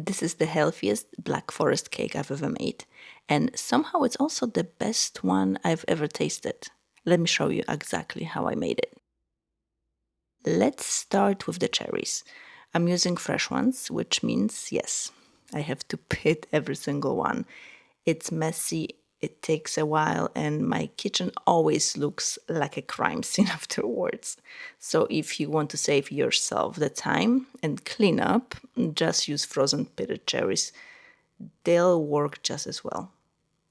This is the healthiest Black Forest cake I've ever made, and somehow it's also the best one I've ever tasted. Let me show you exactly how I made it. Let's start with the cherries. I'm using fresh ones, which means, yes, I have to pit every single one. It's messy, it takes a while, and my kitchen always looks like a crime scene afterwards. So if you want to save yourself the time and clean up, just use frozen pitted cherries. They'll work just as well.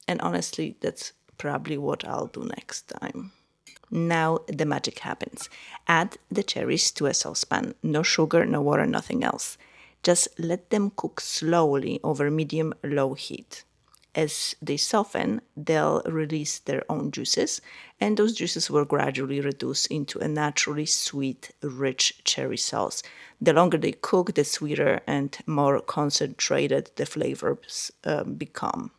And honestly, that's probably what I'll do next time. Now the magic happens. Add the cherries to a saucepan. No sugar, no water, nothing else. Just let them cook slowly over medium-low heat. As they soften, they'll release their own juices, and those juices will gradually reduce into a naturally sweet, rich cherry sauce. The longer they cook, the sweeter and more concentrated the flavors become.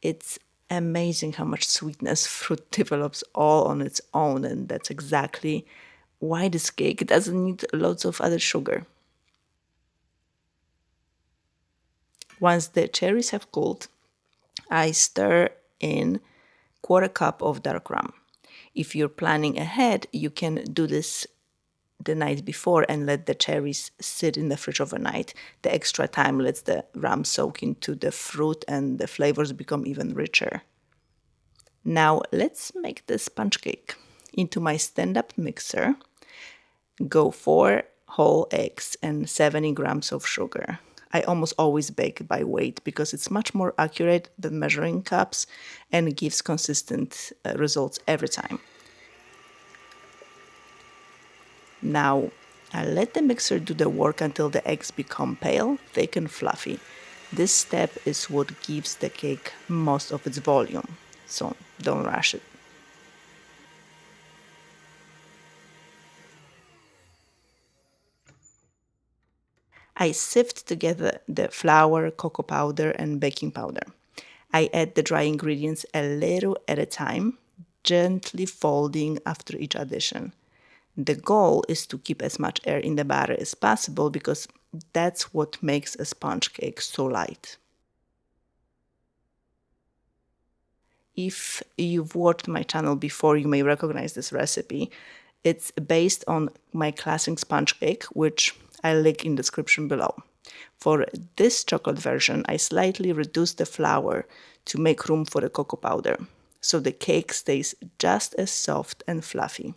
It's amazing how much sweetness fruit develops all on its own, and that's exactly why this cake doesn't need loads of other sugar. Once the cherries have cooled, I stir in quarter cup of dark rum. If you're planning ahead, you can do this the night before and let the cherries sit in the fridge overnight. The extra time lets the rum soak into the fruit and the flavors become even richer. Now let's make the sponge cake. Into my stand-up mixer, go 4 whole eggs and 70 grams of sugar. I almost always bake by weight because it's much more accurate than measuring cups and gives consistent results every time. Now, I let the mixer do the work until the eggs become pale, thick, and fluffy. This step is what gives the cake most of its volume, so don't rush it. I sift together the flour, cocoa powder, and baking powder. I add the dry ingredients a little at a time, gently folding after each addition. The goal is to keep as much air in the batter as possible because that's what makes a sponge cake so light. If you've watched my channel before, you may recognize this recipe. It's based on my classic sponge cake, which I link in the description below. For this chocolate version, I slightly reduced the flour to make room for the cocoa powder, so the cake stays just as soft and fluffy.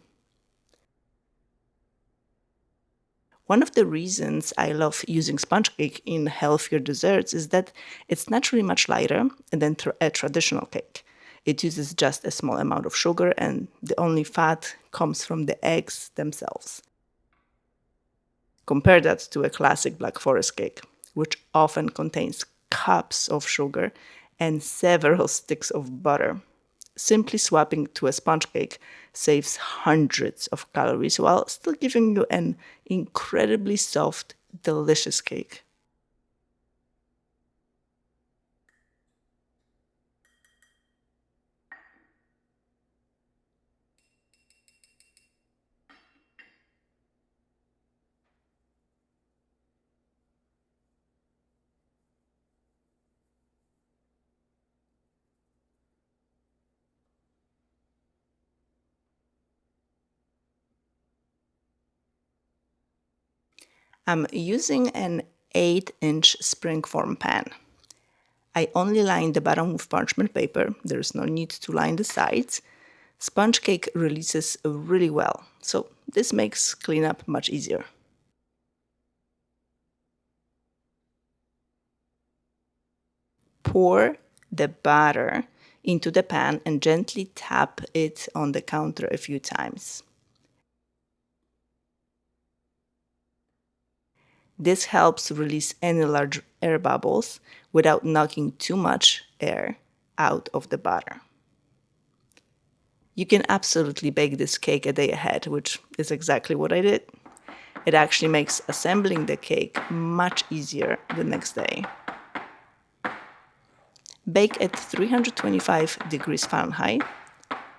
One of the reasons I love using sponge cake in healthier desserts is that it's naturally much lighter than a traditional cake. It uses just a small amount of sugar, and the only fat comes from the eggs themselves. Compare that to a classic Black Forest cake, which often contains cups of sugar and several sticks of butter. Simply swapping to a sponge cake saves hundreds of calories while still giving you an incredibly soft, delicious cake. I'm using an 8-inch springform pan. I only line the bottom with parchment paper. There's no need to line the sides. Sponge cake releases really well, so this makes cleanup much easier. Pour the batter into the pan and gently tap it on the counter a few times. This helps release any large air bubbles without knocking too much air out of the batter. You can absolutely bake this cake a day ahead, which is exactly what I did. It actually makes assembling the cake much easier the next day. Bake at 325 degrees Fahrenheit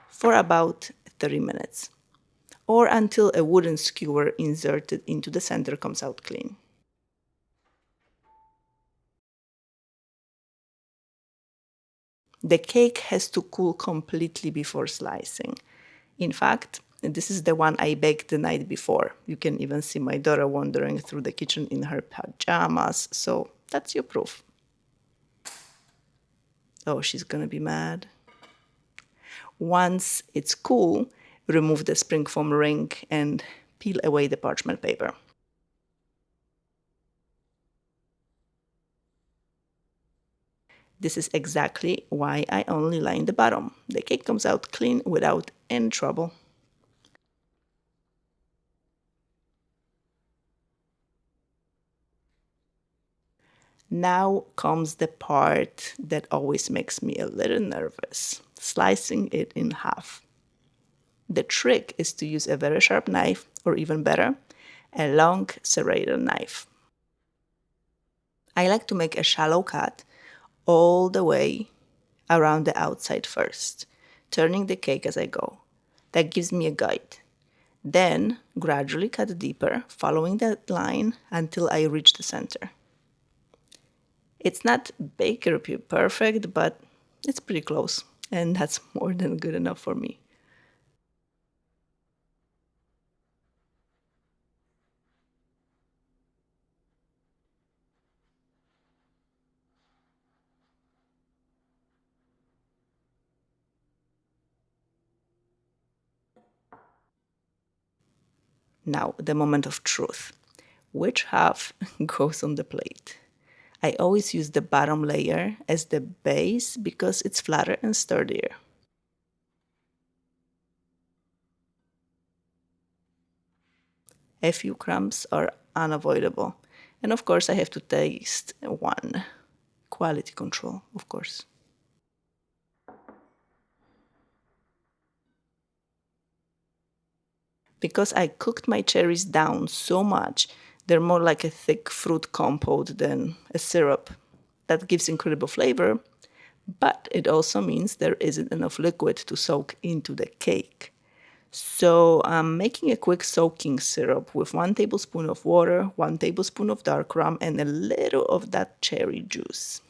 for about 30 minutes, or until a wooden skewer inserted into the center comes out clean. The cake has to cool completely before slicing. In fact, this is the one I baked the night before. You can even see my daughter wandering through the kitchen in her pajamas, so that's your proof. Oh, she's gonna be mad. Once it's cool, remove the spring foam ring and peel away the parchment paper. This is exactly why I only line the bottom. The cake comes out clean without any trouble. Now comes the part that always makes me a little nervous, slicing it in half. The trick is to use a very sharp knife, or even better, a long serrated knife. I like to make a shallow cut all the way around the outside first, turning the cake as I go. That gives me a guide. Then gradually cut deeper, following that line until I reach the center. It's not baker perfect, but it's pretty close, and that's more than good enough for me. Now, the moment of truth. Which half goes on the plate? I always use the bottom layer as the base because it's flatter and sturdier. A few crumbs are unavoidable. And of course, I have to taste one. Quality control, of course. Because I cooked my cherries down so much, they're more like a thick fruit compote than a syrup. That gives incredible flavor, but it also means there isn't enough liquid to soak into the cake. So I'm making a quick soaking syrup with 1 tablespoon of water, 1 tablespoon of dark rum, and a little of that cherry juice.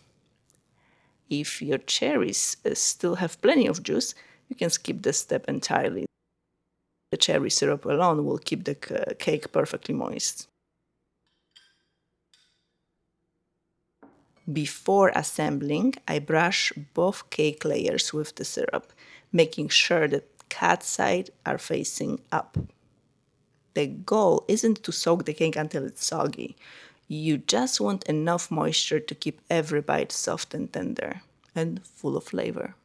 If your cherries still have plenty of juice, you can skip this step entirely. The cherry syrup alone will keep the cake perfectly moist. Before assembling, I brush both cake layers with the syrup, making sure that cut sides are facing up. The goal isn't to soak the cake until it's soggy. You just want enough moisture to keep every bite soft and tender and full of flavor.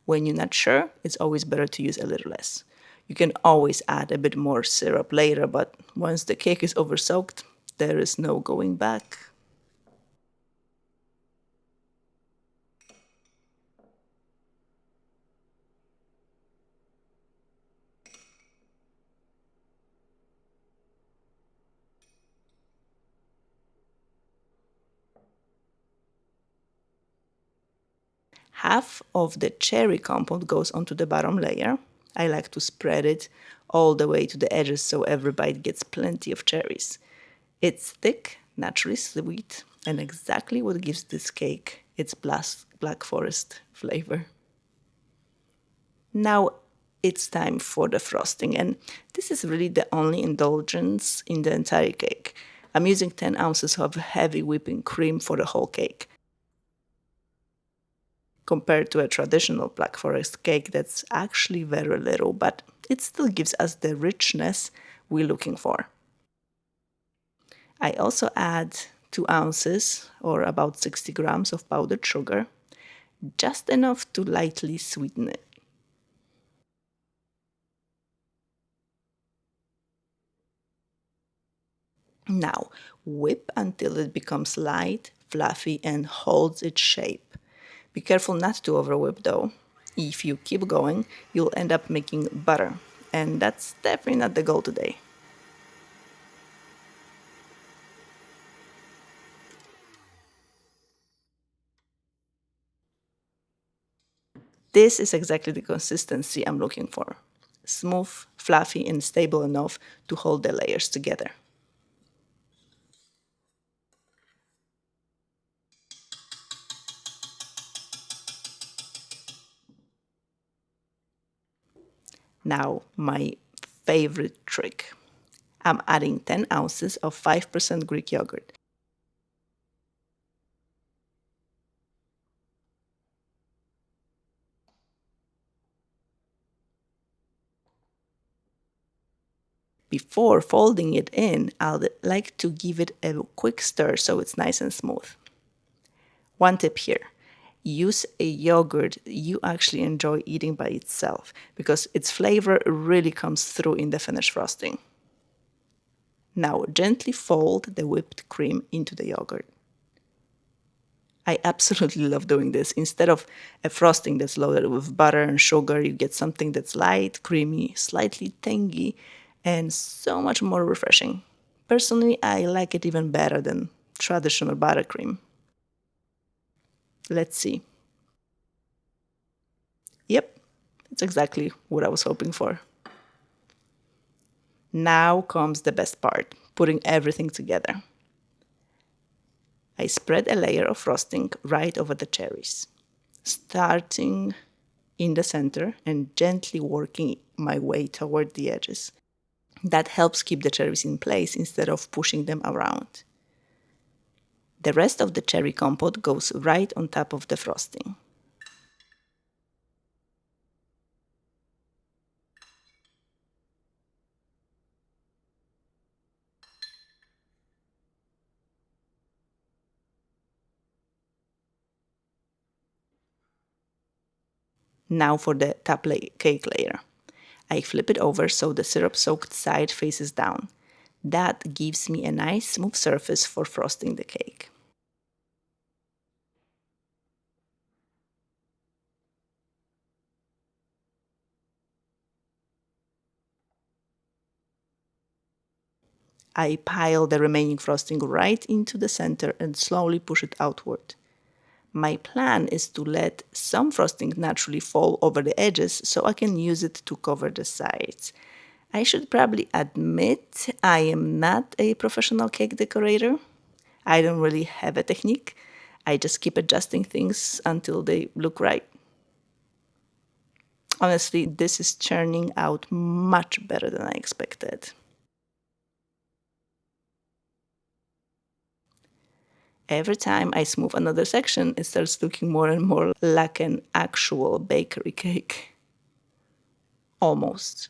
When you're not sure, it's always better to use a little less. You can always add a bit more syrup later, but once the cake is oversoaked, there is no going back. Half of the cherry compote goes onto the bottom layer. I like to spread it all the way to the edges so every bite gets plenty of cherries. It's thick, naturally sweet, and exactly what gives this cake its black forest flavor. Now it's time for the frosting, and this is really the only indulgence in the entire cake. I'm using 10 ounces of heavy whipping cream for the whole cake. Compared to a traditional Black Forest cake, that's actually very little, but it still gives us the richness we're looking for. I also add 2 ounces or about 60 grams of powdered sugar, just enough to lightly sweeten it. Now, whip until it becomes light, fluffy, and holds its shape. Be careful not to overwhip though. If you keep going, you'll end up making butter, and that's definitely not the goal today. This is exactly the consistency I'm looking for. Smooth, fluffy, and stable enough to hold the layers together. Now, my favorite trick. I'm adding 10 ounces of 5% Greek yogurt. Before folding it in, I'd like to give it a quick stir so it's nice and smooth. One tip here: use a yogurt you actually enjoy eating by itself because its flavor really comes through in the finished frosting. Now gently fold the whipped cream into the yogurt. I absolutely love doing this. Instead of a frosting that's loaded with butter and sugar, you get something that's light, creamy, slightly tangy, and so much more refreshing. Personally, I like it even better than traditional buttercream. Let's see. Yep, it's exactly what I was hoping for. Now comes the best part, putting everything together. I spread a layer of frosting right over the cherries, starting in the center and gently working my way toward the edges. That helps keep the cherries in place instead of pushing them around. The rest of the cherry compote goes right on top of the frosting. Now for the cake layer. I flip it over so the syrup-soaked side faces down. That gives me a nice smooth surface for frosting the cake. I pile the remaining frosting right into the center and slowly push it outward. My plan is to let some frosting naturally fall over the edges so I can use it to cover the sides. I should probably admit I am not a professional cake decorator. I don't really have a technique. I just keep adjusting things until they look right. Honestly, this is churning out much better than I expected. Every time I smooth another section, it starts looking more and more like an actual bakery cake. Almost.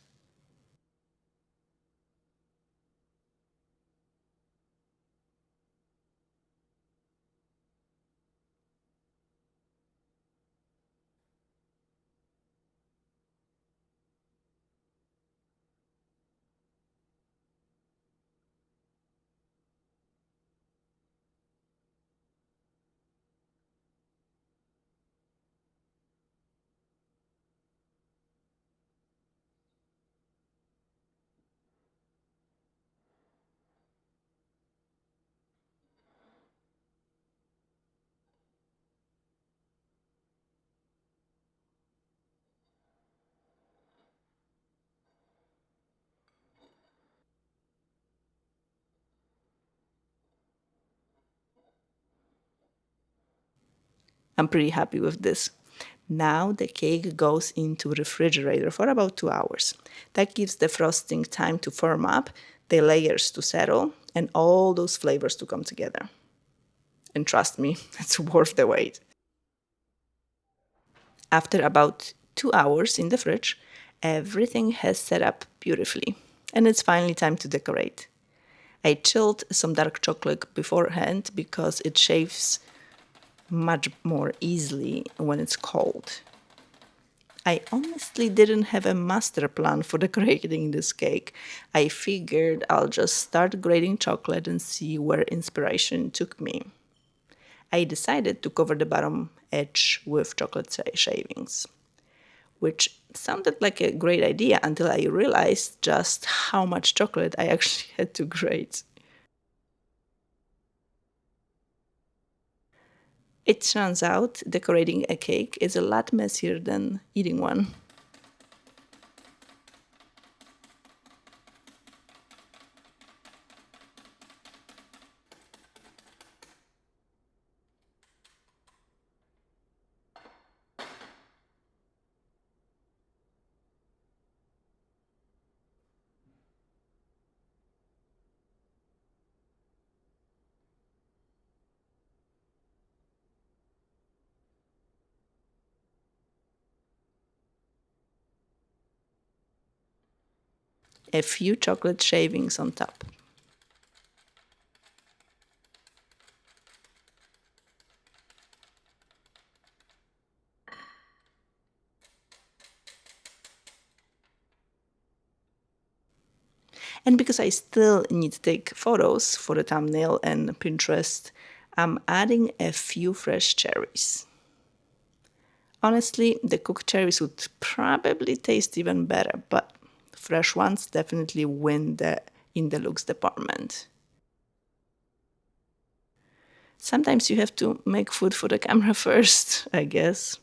I'm pretty happy with this. Now the cake goes into refrigerator for about 2 hours. That gives the frosting time to firm up, the layers to settle, and all those flavors to come together. And trust me, it's worth the wait. After about 2 hours in the fridge, everything has set up beautifully, and it's finally time to decorate. I chilled some dark chocolate beforehand because it shaves much more easily when it's cold. I honestly didn't have a master plan for decorating this cake. I figured I'll just start grating chocolate and see where inspiration took me. I decided to cover the bottom edge with chocolate shavings, which sounded like a great idea until I realized just how much chocolate I actually had to grate. It turns out decorating a cake is a lot messier than eating one. a few chocolate shavings on top. And because I still need to take photos for the thumbnail and Pinterest, I'm adding a few fresh cherries. Honestly, the cooked cherries would probably taste even better, but fresh ones definitely win in the looks department. Sometimes you have to make food for the camera first, I guess,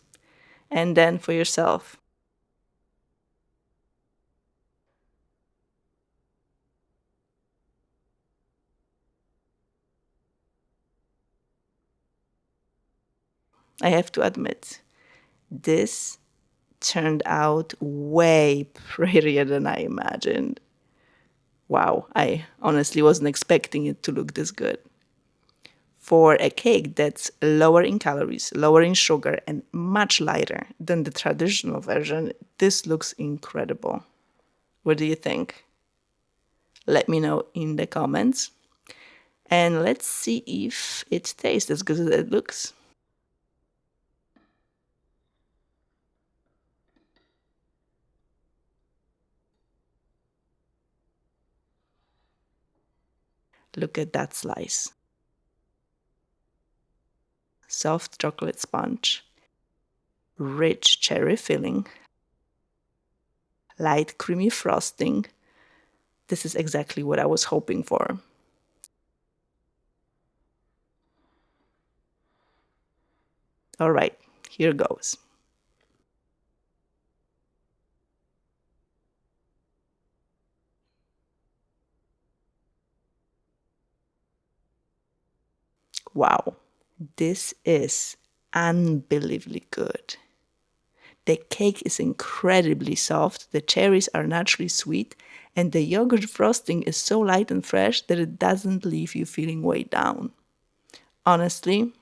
and then for yourself. I have to admit, this turned out way prettier than I imagined. Wow, I honestly wasn't expecting it to look this good. For a cake that's lower in calories, lower in sugar, and much lighter than the traditional version, this looks incredible. What do you think? Let me know in the comments. And let's see if it tastes as good as it looks. Look at that slice. Soft chocolate sponge, rich cherry filling, light creamy frosting. This is exactly what I was hoping for. All right, here goes. Wow, this is unbelievably good. The cake is incredibly soft, the cherries are naturally sweet, and the yogurt frosting is so light and fresh that it doesn't leave you feeling weighed down. Honestly,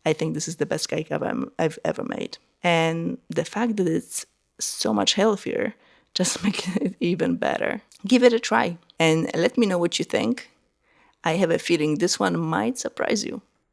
I think this is the best cake I've ever made. And the fact that it's so much healthier just makes it even better. Give it a try and let me know what you think. I have a feeling this one might surprise you.